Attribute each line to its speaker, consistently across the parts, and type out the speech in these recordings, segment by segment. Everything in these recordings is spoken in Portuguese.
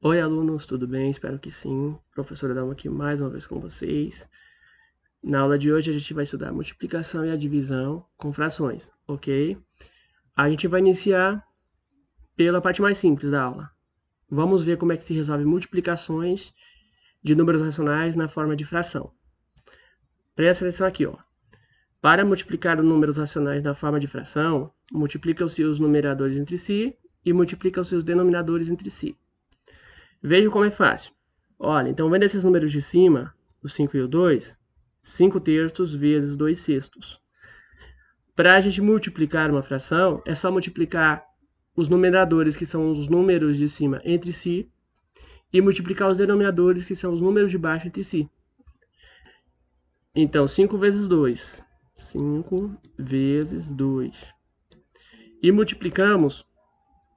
Speaker 1: Oi, alunos, tudo bem? Espero que sim. Professor Adamo aqui mais uma vez com vocês. Na aula de hoje a gente vai estudar a multiplicação e a divisão com frações, ok? A gente vai iniciar pela parte mais simples da aula. Vamos ver como é que se resolve multiplicações de números racionais na forma de fração. Presta atenção aqui, ó. Para multiplicar números racionais na forma de fração, multiplica os seus numeradores entre si e multiplica os seus denominadores entre si. Vejam como é fácil. Olha, então vendo esses números de cima, o 5 e o 2, 5 terços vezes 2 sextos. Para a gente multiplicar uma fração, é só multiplicar os numeradores, que são os números de cima, entre si, e multiplicar os denominadores, que são os números de baixo, entre si. Então, 5 vezes 2. 5 vezes 2. E multiplicamos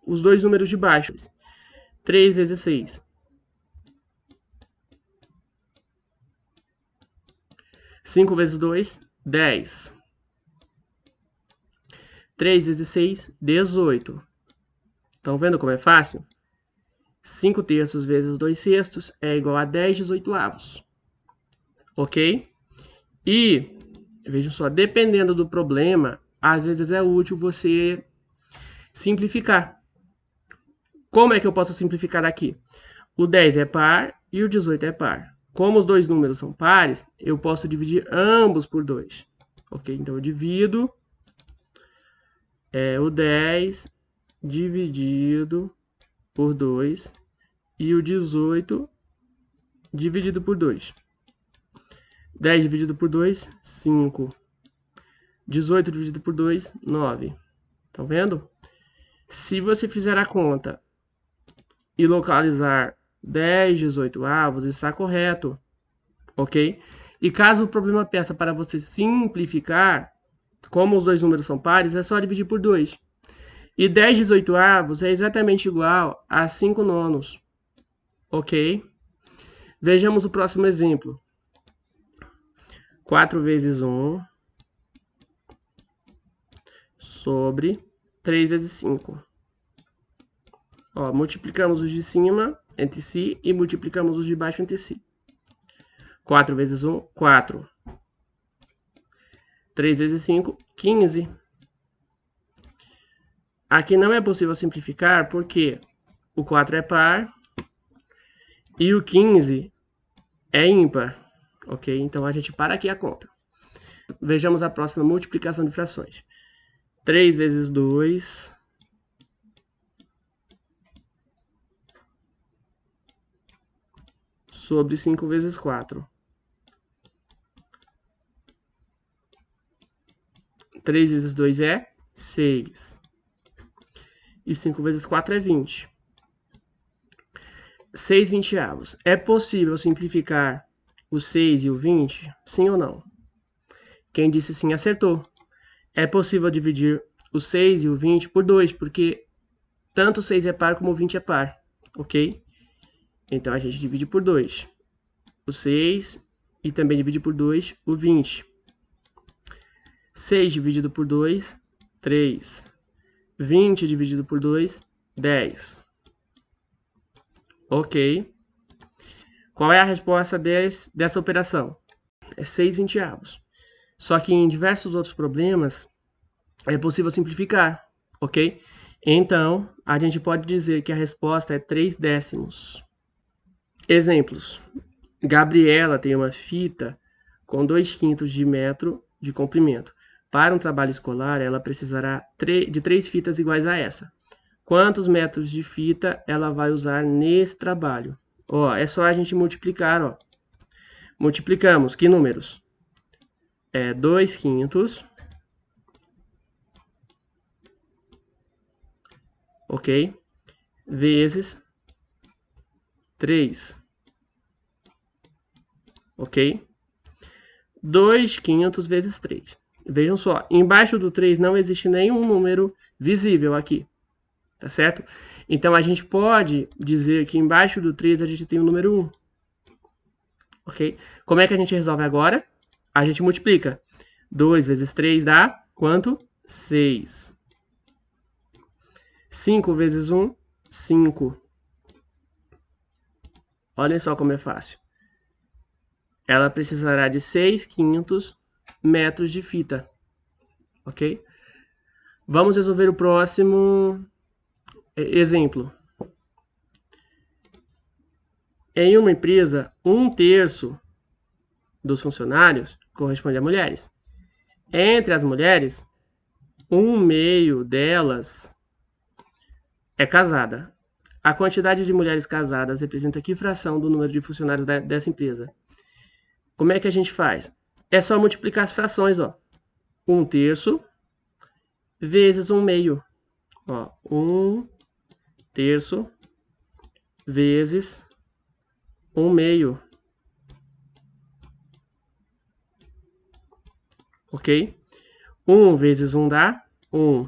Speaker 1: os dois números de baixo. 3 vezes 6. 5 vezes 2, 10. 3 vezes 6, 18. Estão vendo como é fácil? 5 terços vezes 2 sextos é igual a 10/18. Ok? E, vejam só, dependendo do problema, às vezes é útil você simplificar. Como é que eu posso simplificar aqui? O 10 é par e o 18 é par. Como os dois números são pares, eu posso dividir ambos por 2. Ok? Então, eu divido o 10 dividido por 2 e o 18 dividido por 2. 10 dividido por 2, 5. 18 dividido por 2, 9. Estão vendo? Se você fizer a conta e localizar 10/18, está correto, ok? E caso o problema peça para você simplificar, como os dois números são pares, é só dividir por 2. E 10/18 é exatamente igual a 5 nonos, ok? Vejamos o próximo exemplo. 4 vezes 1 sobre 3 vezes 5. Ó, multiplicamos os de cima entre si e multiplicamos os de baixo entre si. 4 vezes 1, 4. 3 vezes 5, 15. Aqui não é possível simplificar porque o 4 é par e o 15 é ímpar. Ok? Então a gente para aqui a conta. Vejamos a próxima multiplicação de frações. 3 vezes 2... sobre 5 vezes 4. 3 vezes 2 é 6. E 5 vezes 4 é 20. 6/20. É possível simplificar o 6 e o 20? Sim ou não? Quem disse sim acertou. É possível dividir o 6 e o 20 por 2, porque tanto o 6 é par como o 20 é par. Ok? Então, a gente divide por 2 o 6 e também divide por 2 o 20. 6 dividido por 2, 3. 20 dividido por 2, 10. Ok. Qual é a resposta dessa operação? É 6/20. Só que em diversos outros problemas é possível simplificar. Ok? Então, a gente pode dizer que a resposta é 3/10. Exemplos. Gabriela tem uma fita com 2/5 de metro de comprimento. Para um trabalho escolar, ela precisará de 3 fitas iguais a essa. Quantos metros de fita ela vai usar nesse trabalho? Ó, é só a gente multiplicar, ó. Multiplicamos, que números? 2/5, ok? Vezes 3, ok? 2/5 vezes 3. Vejam só, embaixo do 3 não existe nenhum número visível aqui, tá certo? Então, a gente pode dizer que embaixo do 3 a gente tem o número 1, ok? Como é que a gente resolve agora? A gente multiplica. 2 vezes 3 dá quanto? 6. 5 vezes 1, 5. Olhem só como é fácil. Ela precisará de 6/5 metros de fita. Ok? Vamos resolver o próximo exemplo. Em uma empresa, 1/3 dos funcionários corresponde a mulheres. Entre as mulheres, 1/2 delas é casada. A quantidade de mulheres casadas representa que fração do número de funcionários dessa empresa? Como é que a gente faz? É só multiplicar as frações, ó. 1/3 vezes 1/2. Ó, 1/3 vezes 1/2. Ok? 1 vezes 1 dá 1.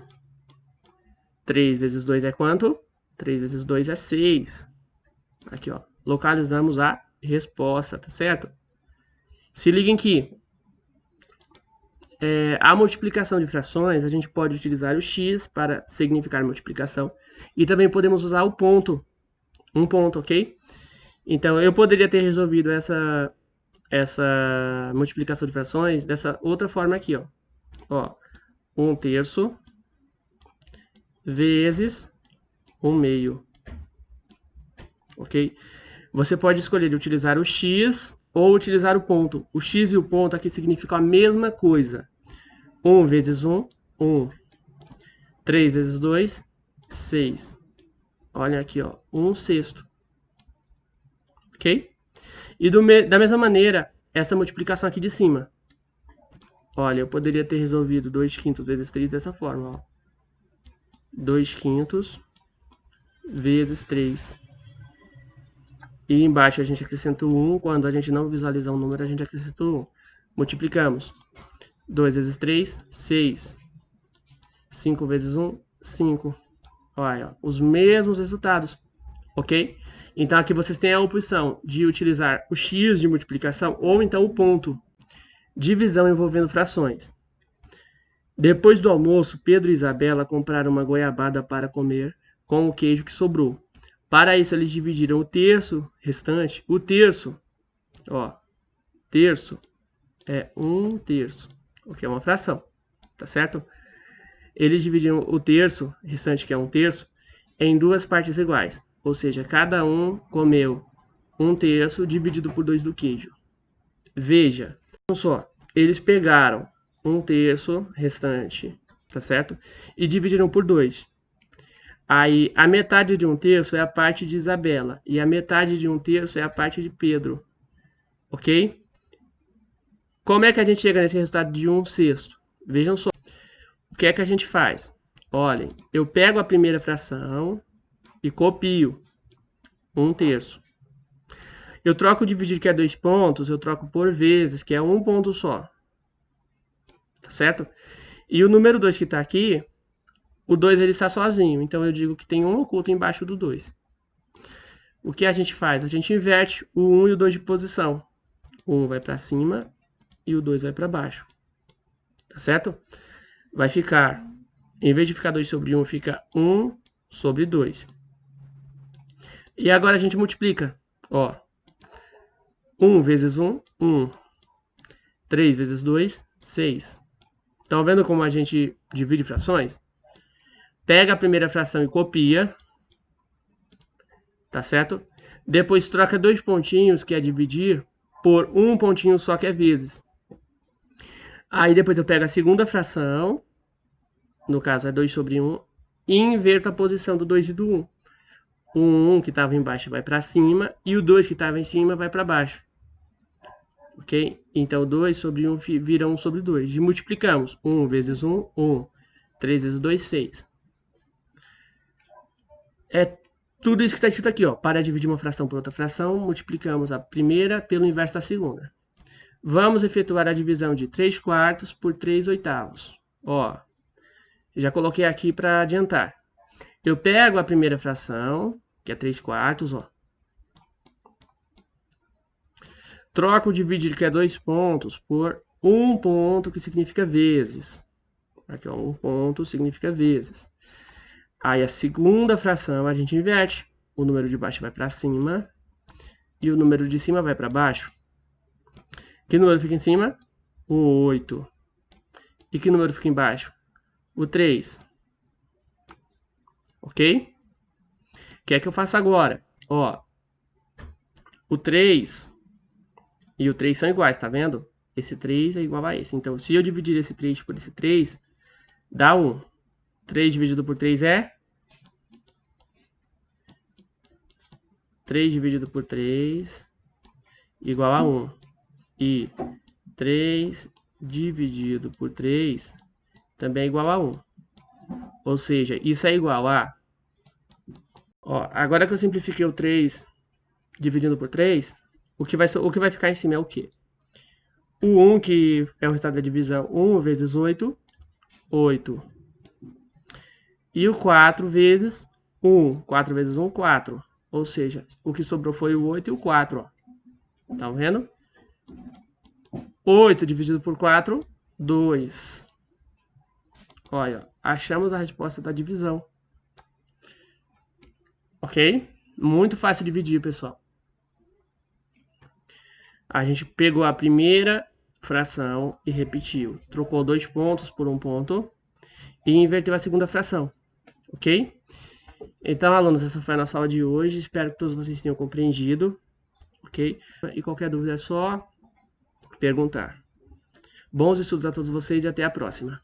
Speaker 1: 3 vezes 2 é quanto? 3 vezes 2 é 6. Aqui, ó. Localizamos a resposta, tá certo? Se liguem que a multiplicação de frações, a gente pode utilizar o x para significar multiplicação. E também podemos usar o ponto. Um ponto, ok? Então, eu poderia ter resolvido essa multiplicação de frações dessa outra forma aqui, ó. Ó, 1/3 vezes 1/2. Ok? Você pode escolher utilizar o x ou utilizar o ponto. O x e o ponto aqui significam a mesma coisa. 1 vezes 1, 1. 3 vezes 2, 6. Olha aqui, ó, 1/6. Ok? E da mesma maneira, essa multiplicação aqui de cima. Olha, eu poderia ter resolvido 2/5 vezes 3 dessa forma, ó. 2/5 vezes 3. E embaixo a gente acrescenta o 1. Quando a gente não visualizar um número, a gente acrescenta o 1. Multiplicamos. 2 vezes 3, 6. 5 vezes 1, 5. Olha, os mesmos resultados. Ok? Então aqui vocês têm a opção de utilizar o x de multiplicação ou então o ponto. Divisão envolvendo frações. Depois do almoço, Pedro e Isabela compraram uma goiabada para comer com o queijo que sobrou. Para isso, eles dividiram o terço restante. O terço, ó, terço é 1/3, o que é uma fração, tá certo? Eles dividiram o terço restante, que é 1/3, em duas partes iguais. Ou seja, cada um comeu 1/3 dividido por 2 do queijo. Veja, só, eles pegaram 1/3 restante, tá certo? E dividiram por 2. Aí, a metade de 1/3 é a parte de Isabela. E a metade de 1/3 é a parte de Pedro. Ok? Como é que a gente chega nesse resultado de 1/6? Vejam só. O que é que a gente faz? Olhem, eu pego a primeira fração e copio 1/3. Eu troco o dividir, que é 2 pontos, eu troco por vezes, que é um ponto só. Tá certo? E o número 2 que está aqui, o 2 ele está sozinho, então eu digo que tem um oculto embaixo do 2. O que a gente faz? A gente inverte o 1 e o 2 de posição. O 1 vai para cima e o 2 vai para baixo. Tá certo? Vai ficar, em vez de ficar 2 sobre 1, fica 1 sobre 2. E agora a gente multiplica. Ó, 1 vezes 1, 1. 3 vezes 2, 6. Estão vendo como a gente divide frações? Pega a primeira fração e copia. Tá certo? Depois troca 2 pontinhos, que é dividir, por um pontinho só, que é vezes. Aí depois eu pego a segunda fração, no caso é 2 sobre 1, e inverto a posição do 2 e do 1. O 1 que estava embaixo vai para cima e o 2 que estava em cima vai para baixo. Ok? Então 2 sobre 1 vira 1 sobre 2. E multiplicamos. 1 vezes 1, 1. 3 vezes 2, 6. É tudo isso que está escrito aqui, ó. Para dividir uma fração por outra fração, multiplicamos a primeira pelo inverso da segunda. Vamos efetuar a divisão de 3/4 por 3/8. Ó, já coloquei aqui para adiantar. Eu pego a primeira fração, que é 3/4, ó. Troco o dividir, que é 2 pontos, por um ponto, que significa vezes. Aqui, ó, um ponto significa vezes. Aí a segunda fração a gente inverte. O número de baixo vai para cima e o número de cima vai para baixo, que número fica em cima? O 8. E que número fica embaixo? O 3. Ok? O que é que eu faço agora? Ó, o 3 e o 3 são iguais, tá vendo? Esse 3 é igual a esse. Então, se eu dividir esse 3 por esse 3, dá 1. 3 dividido por 3 é? 3 dividido por 3 igual a 1. E 3 dividido por 3 também é igual a 1. Ou seja, isso é igual a... Ó, agora que eu simplifiquei o 3 dividindo por 3, o que vai ficar em cima é o quê? O 1, que é o resultado da divisão, 1 vezes 8, 8. E o 4 vezes 1. 4 vezes 1, 4. Ou seja, o que sobrou foi o 8 e o 4. Ó. Tá vendo? 8 dividido por 4, 2. Olha, achamos a resposta da divisão. Ok? Muito fácil de dividir, pessoal. A gente pegou a primeira fração e repetiu. Trocou 2 pontos por 1 ponto e inverteu a segunda fração. Ok? Então, alunos, essa foi a nossa aula de hoje. Espero que todos vocês tenham compreendido. Ok? E qualquer dúvida é só perguntar. Bons estudos a todos vocês e até a próxima.